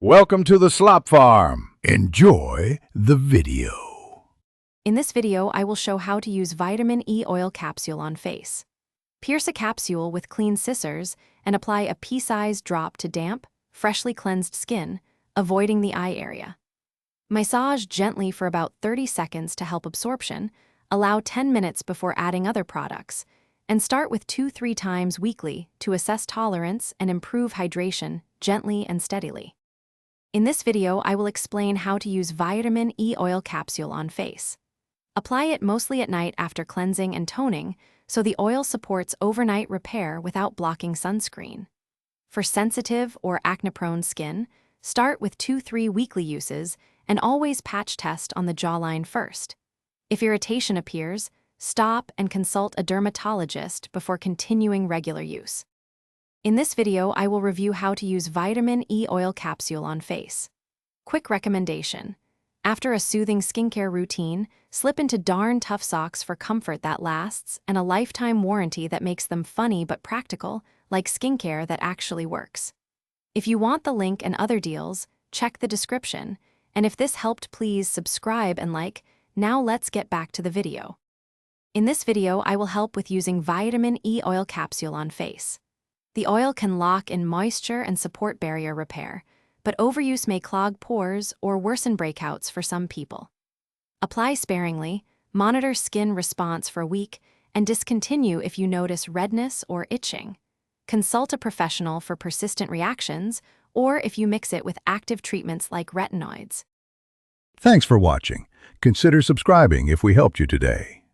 Welcome to the Slop Farm. Enjoy the video. In this video, I will show how to use vitamin E oil capsule on face. Pierce a capsule with clean scissors and apply a pea-sized drop to damp, freshly cleansed skin, avoiding the eye area. Massage gently for about 30 seconds to help absorption, allow 10 minutes before adding other products, and start with 2-3 times weekly to assess tolerance and improve hydration gently and steadily. In this video, I will explain how to use vitamin E oil capsule on face. Apply it mostly at night after cleansing and toning, so the oil supports overnight repair without blocking sunscreen. For sensitive or acne-prone skin, start with 2-3 weekly uses and always patch test on the jawline first. If irritation appears, stop and consult a dermatologist before continuing regular use. In this video, I will review how to use vitamin E oil capsule on face. Quick recommendation. After a soothing skincare routine, slip into darn tough socks for comfort that lasts and a lifetime warranty that makes them funny but practical, like skincare that actually works. If you want the link and other deals, check the description. And if this helped, please subscribe and like. Now let's get back to the video. In this video, I will help with using vitamin E oil capsule on face. The oil can lock in moisture and support barrier repair, but overuse may clog pores or worsen breakouts for some people. Apply sparingly, monitor skin response for a week, and discontinue if you notice redness or itching. Consult a professional for persistent reactions or if you mix it with active treatments like retinoids. Thanks for watching. Consider subscribing if we helped you today.